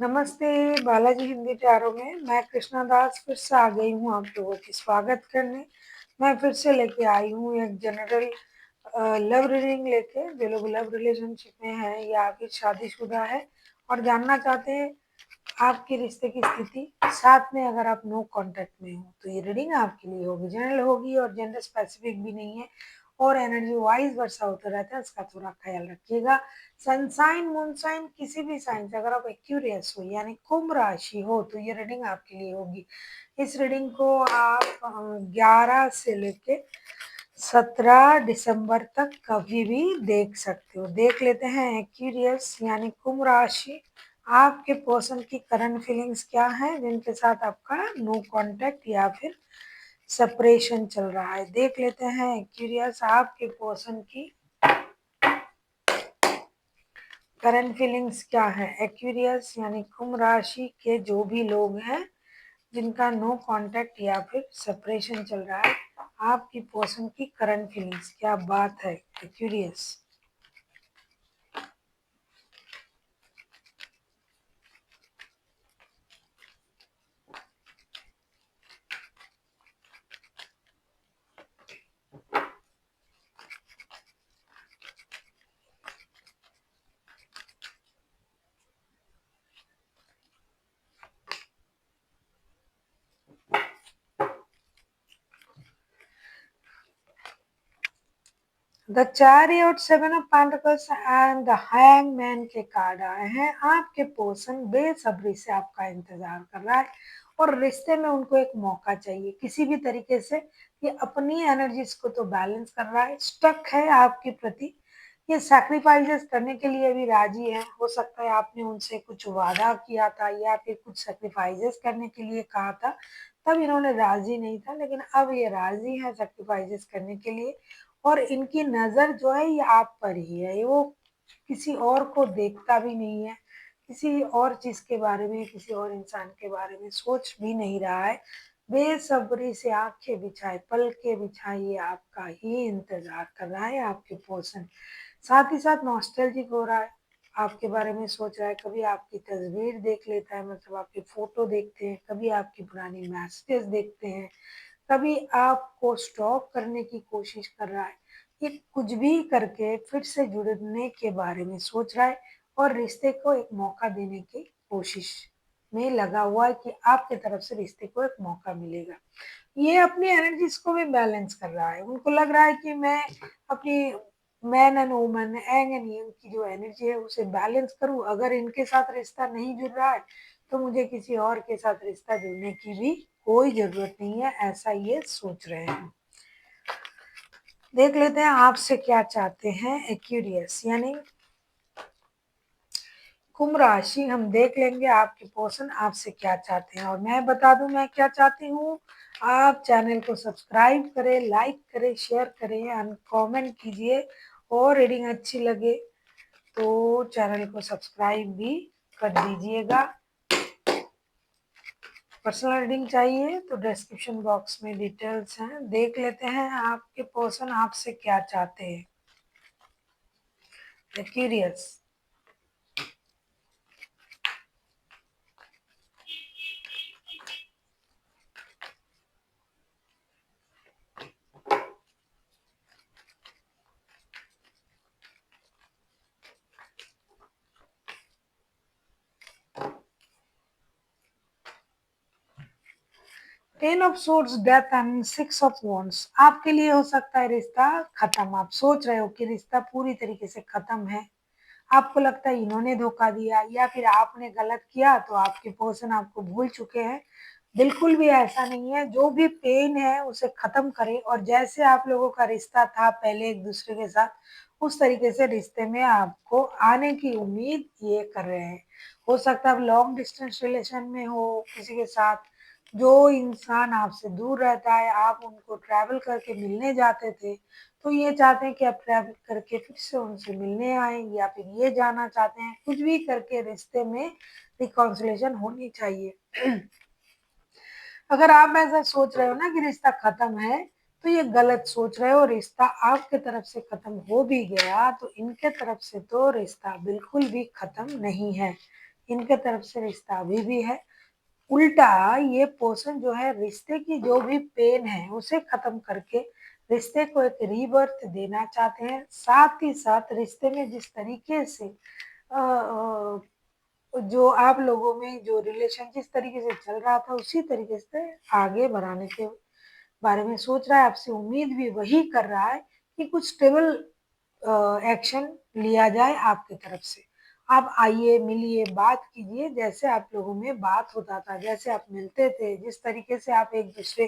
नमस्ते बालाजी हिंदी प्यारों में मैं कृष्णा दास फिर से आ गई हूँ आप लोगों की स्वागत करने। मैं फिर से लेके आई हूँ एक जनरल लव रीडिंग लेके, जो लोग लव रिलेशनशिप में है या फिर शादीशुदा है और जानना चाहते हैं आपके रिश्ते की स्थिति, साथ में अगर आप नो कांटेक्ट में हो तो ये रीडिंग आपके लिए होगी, जनरल होगी और जेंडर स्पेसिफिक भी नहीं है और एनर्जी वाइज वर्षा होता रहता है, इसका थोड़ा ख्याल रखिएगा। सनसाइन मूनसाइन किसी भी साइन से अगर आप एक्यूरियस हो यानी कुंभ राशि हो तो ये रीडिंग आपके लिए होगी। इस रीडिंग को आप 11 से लेके 17 दिसंबर तक कभी भी देख सकते हो। देख लेते हैं एक्यूरियस यानी कुंभ राशि, आपके पर्सन की करंट फीलिंग्स क्या है जिनके साथ आपका नो कांटेक्ट या फिर सेपरेशन चल रहा है। देख लेते हैं एक्यूरियस आपके पर्सन की करंट फीलिंग्स क्या है। एक्यूरियस यानी कुंभ राशि के जो भी लोग हैं जिनका नो कांटेक्ट या फिर सेपरेशन चल रहा है, आपकी पर्सन की करंट फीलिंग्स क्या बात है Aquarius. The chariot, seven of pentacles and the hangman के कार्ड आए हैं। आपके पर्सन बेसब्री से आपका इंतजार कर रहा है और रिश्ते में उनको एक मौका चाहिए किसी भी तरीके से। ये अपनी एनर्जीज को तो बैलेंस कर रहा है, स्टक है आपके प्रति, ये सैक्रिफाइसेस करने के लिए भी राजी है। हो सकता है आपने उनसे कुछ वादा किया था या फिर कुछ सैक्रिफाइसेस करने के लिए कहा था, तब इन्होंने राजी नहीं था, लेकिन अब ये राजी है सैक्रिफाइसेस करने के लिए। और इनकी नज़र जो है ये आप पर ही है, ये वो किसी और को देखता भी नहीं है, किसी और चीज़ के बारे में, किसी और इंसान के बारे में सोच भी नहीं रहा है। बेसब्री से आंखें बिछाए पलके बिछाए ये आपका ही इंतजार कर रहा है आपके पर्सन। साथ ही साथ नॉस्टैल्जिक हो रहा है, आपके बारे में सोच रहा है। कभी आपकी तस्वीर देख लेता है, मतलब आपकी फोटो देखते हैं, कभी आपकी पुरानी मैसेजेस देखते हैं, कभी आपको स्टॉक करने की कोशिश कर रहा है। ये कुछ भी करके फिर से जुड़ने के बारे में सोच रहा है और रिश्ते को एक मौका देने की कोशिश में लगा हुआ है कि आपके तरफ से रिश्ते को एक मौका मिलेगा। ये अपनी एनर्जीज को भी बैलेंस कर रहा है, उनको लग रहा है कि मैं अपनी man and woman Ang and young की जो एनर्जी है उसे बैलेंस करूं। अगर इनके साथ रिश्ता नहीं जुड़ रहा है तो मुझे किसी और के साथ रिश्ता जुड़ने की भी कोई जरूरत नहीं है, ऐसा ये सोच रहे हैं। देख लेते हैं आपसे क्या चाहते हैं एक्यूरियस यानी कुंभ राशि। हम देख लेंगे आपके पर्सन आपसे क्या चाहते हैं और मैं बता दूं मैं क्या चाहती हूँ। आप चैनल को सब्सक्राइब करें, लाइक करें, शेयर करें एंड कमेंट कीजिए और रीडिंग अच्छी लगे तो चैनल को सब्सक्राइब भी कर दीजिएगा। पर्सनल रीडिंग चाहिए तो डिस्क्रिप्शन बॉक्स में डिटेल्स हैं, देख लेते हैं आपके पर्सन आपसे क्या चाहते हैं curious. 10 of swords, death and 6 of wands. आपके लिए हो सकता है रिश्ता खत्म, आप सोच रहे हो कि रिश्ता पूरी तरीके से खत्म है, आपको लगता है इन्होंने धोखा दिया या फिर आपने गलत किया तो आपके पर्सन आपको भूल चुके हैं। बिल्कुल भी ऐसा नहीं है, जो भी पेन है उसे खत्म करें और जैसे आप लोगों का रिश्ता था पहले एक दूसरे के साथ, उस तरीके से रिश्ते में आपको आने की उम्मीद ये कर रहे हैं। हो सकता है आप लॉन्ग डिस्टेंस रिलेशन में हो किसी के साथ, जो इंसान आपसे दूर रहता है आप उनको ट्रैवल करके मिलने जाते थे, तो ये चाहते हैं कि आप ट्रैवल करके फिर से उनसे मिलने आए या फिर ये जाना चाहते हैं, कुछ भी करके रिश्ते में रिकॉन्सिलेशन होनी चाहिए। अगर आप ऐसा सोच रहे हो ना कि रिश्ता खत्म है तो ये गलत सोच रहे हो। रिश्ता आपके तरफ से खत्म हो भी गया तो इनके तरफ से तो रिश्ता बिल्कुल भी खत्म नहीं है। इनके तरफ से रिश्ता अभी भी है। उल्टा ये पर्सन जो है रिश्ते की जो भी पेन है उसे खत्म करके रिश्ते को एक रीबर्थ देना चाहते हैं। साथ ही साथ रिश्ते में जिस तरीके से जो आप लोगों में जो रिलेशन जिस तरीके से चल रहा था उसी तरीके से आगे बढ़ाने के बारे में सोच रहा है। आपसे उम्मीद भी वही कर रहा है कि कुछ स्टेबल एक्शन लिया जाए आपकी तरफ से। आप आइए, मिलिए, बात कीजिए, जैसे आप लोगों में बात होता था, जैसे आप मिलते थे, जिस तरीके से आप एक दूसरे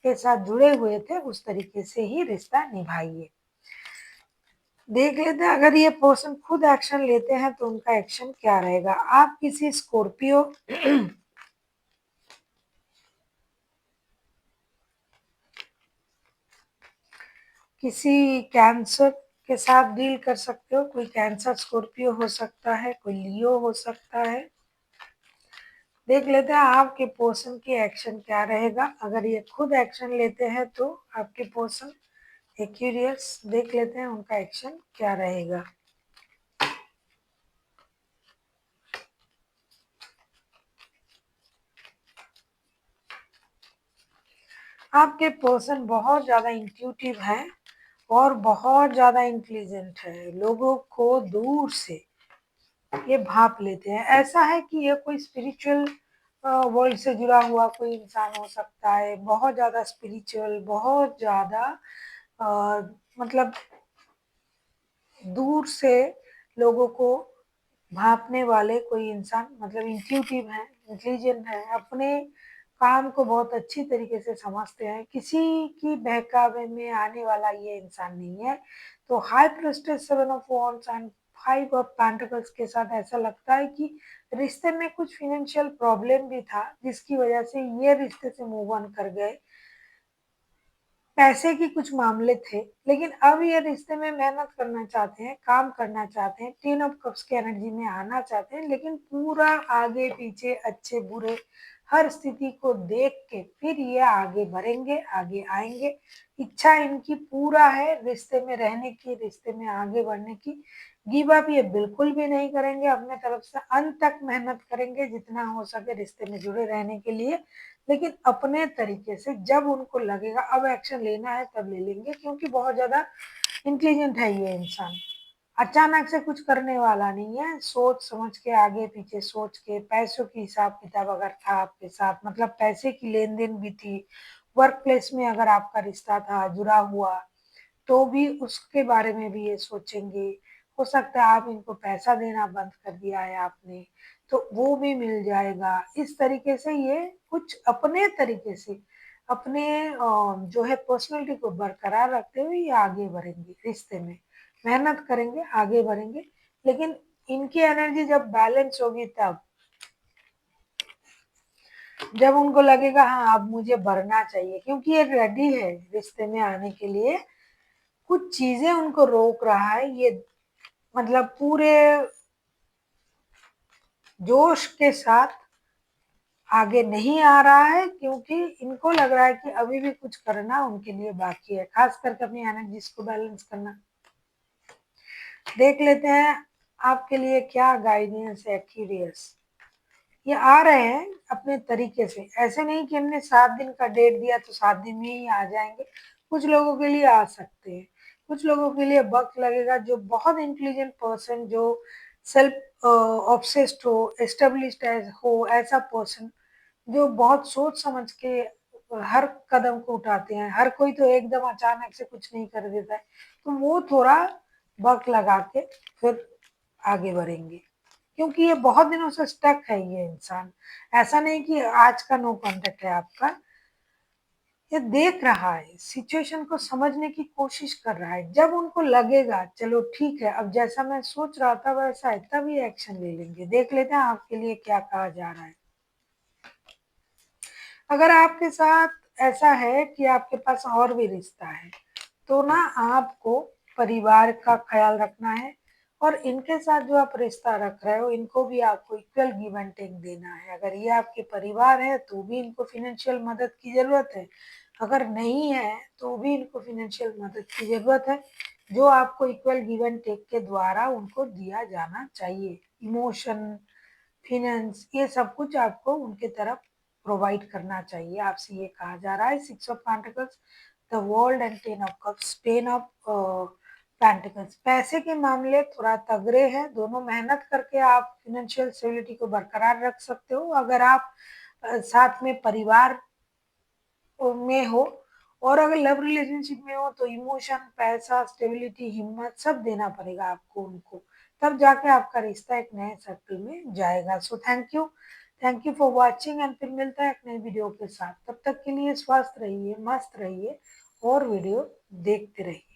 के साथ जुड़े हुए थे उस तरीके से ही रिश्ता निभाइए। देख लेते हैं अगर ये पर्सन खुद एक्शन लेते हैं तो उनका एक्शन क्या रहेगा। आप किसी स्कॉर्पियो किसी कैंसर के साथ डील कर सकते हो। कोई कैंसर स्कॉर्पियो हो सकता है, कोई लियो हो सकता है। देख लेते हैं आपके पर्सन की एक्शन क्या रहेगा। अगर ये खुद एक्शन लेते हैं तो आपके पर्सन एक्यूरियस, देख लेते हैं उनका एक्शन क्या रहेगा। आपके पर्सन बहुत ज़्यादा इंट्यूटिव है और बहुत ज़्यादा इंटेलिजेंट है। लोगों को दूर से ये भाप लेते हैं। ऐसा है कि ये कोई स्पिरिचुअल वर्ल्ड से जुड़ा हुआ कोई इंसान हो सकता है। बहुत ज़्यादा स्पिरिचुअल, बहुत ज़्यादा अ, मतलब दूर से लोगों को भापने वाले कोई इंसान, मतलब इंट्यूटिव है, इंटेलिजेंट है, अपने काम को बहुत अच्छी तरीके से समझते हैं। किसी की बहकावे में आने वाला ये इंसान नहीं है। तो high prestige 7 of wands and 5 of pentacles के साथ ऐसा लगता है कि रिश्ते में कुछ फिनेंशियल प्रॉब्लम भी था जिसकी वजह से ये रिश्ते से मूव ऑन कर गए। पैसे की कुछ मामले थे, लेकिन अब ये रिश्ते में मेहनत करना चाहते हैं, काम करना चाहते हैं, 10 ऑफ कप्स की एनर्जी में आना चाहते हैं, लेकिन पूरा आगे पीछे अच्छे बुरे हर स्थिति को देख के फिर ये आगे बढ़ेंगे, आगे आएंगे। इच्छा इनकी पूरा है रिश्ते में रहने की, रिश्ते में आगे बढ़ने की। गिव अप ये बिल्कुल भी नहीं करेंगे, अपने तरफ से अंत तक मेहनत करेंगे जितना हो सके रिश्ते में जुड़े रहने के लिए। लेकिन अपने तरीके से जब उनको लगेगा अब एक्शन लेना है तब ले लेंगे, क्योंकि बहुत ज़्यादा इंटेलिजेंट है ये इंसान। अचानक से कुछ करने वाला नहीं है। सोच समझ के, आगे पीछे सोच के, पैसों की हिसाब किताब अगर था आपके साथ, मतलब पैसे की लेन देन भी थी, वर्क प्लेस में अगर आपका रिश्ता था जुड़ा हुआ तो भी उसके बारे में भी ये सोचेंगे। हो सकता है आप इनको पैसा देना बंद कर दिया है आपने, तो वो भी मिल जाएगा। इस तरीके से ये कुछ अपने तरीके से अपने जो है पर्सनैलिटी को बरकरार रखते हुए ये आगे बढ़ेंगे रिश्ते में, मेहनत करेंगे, आगे बढ़ेंगे। लेकिन इनकी एनर्जी जब बैलेंस होगी तब, जब उनको लगेगा हाँ अब मुझे बढ़ना चाहिए, क्योंकि ये रेडी है रिश्ते में आने के लिए। कुछ चीजें उनको रोक रहा है ये, मतलब पूरे जोश के साथ आगे नहीं आ रहा है, क्योंकि इनको लग रहा है कि अभी भी कुछ करना उनके लिए बाकी है, खास करके अपनी एनर्जीज को बैलेंस करना। देख लेते हैं आपके लिए क्या गाइडेंस है क्यूरियस। ये आ रहे हैं अपने तरीके से, ऐसे नहीं कि हमने 7 दिन का डेट दिया तो 7 दिन में ही आ जाएंगे। कुछ लोगों के लिए आ सकते हैं, कुछ लोगों के लिए वक्त लगेगा। जो बहुत इंटेलिजेंट पर्सन, जो सेल्फ ऑब्सेस्ड हो, एस्टेब्लिश्ड हो, ऐसा पर्सन जो बहुत सोच समझ के हर कदम को उठाते हैं। हर कोई तो एकदम अचानक से कुछ नहीं कर देता है, तो वो थोड़ा वक्त लगा के फिर आगे बढ़ेंगे, क्योंकि ये बहुत दिनों से स्टक है ये इंसान। ऐसा नहीं कि आज का नो कांटेक्ट है आपका। ये देख रहा है, सिचुएशन को समझने की कोशिश कर रहा है। जब उनको लगेगा चलो ठीक है अब जैसा मैं सोच रहा था वैसा है, तब ये एक्शन ले लेंगे। देख लेते हैं आपके लिए क्या कहा जा रहा है। अगर आपके साथ ऐसा है कि आपके पास और भी रिश्ता है तो ना आपको परिवार का ख्याल रखना है, और इनके साथ जो आप रिश्ता रख रहे हो इनको भी आपको इक्वल गिव एंड टेक देना है। अगर ये आपके परिवार है तो भी इनको फिनेंशियल मदद की जरूरत है, अगर नहीं है तो भी इनको फिनेंशियल मदद की जरूरत है, जो आपको इक्वल गिव एंड टेक के द्वारा उनको दिया जाना चाहिए। इमोशन, फिनेंस, ये सब कुछ आपको उनके तरफ प्रोवाइड करना चाहिए। आपसे ये कहा जा रहा है। 6 of pentacles, the world and 10 of cups, 10 of pentacles. पैसे के मामले थोड़ा तगड़े हैं, दोनों मेहनत करके आप फाइनेंशियल स्टेबिलिटी को बरकरार रख सकते हो। अगर आप साथ में परिवार में हो और अगर लव रिलेशनशिप में हो तो इमोशन, पैसा, स्टेबिलिटी, हिम्मत सब देना पड़ेगा आपको उनको, तब जाके आपका रिश्ता एक नए सर्कल में जाएगा। So thank you for watching and फिर मिलता है एक नई वीडियो के साथ। तब तक के लिए स्वस्थ रहिए, मस्त रहिए और वीडियो देखते रहिए।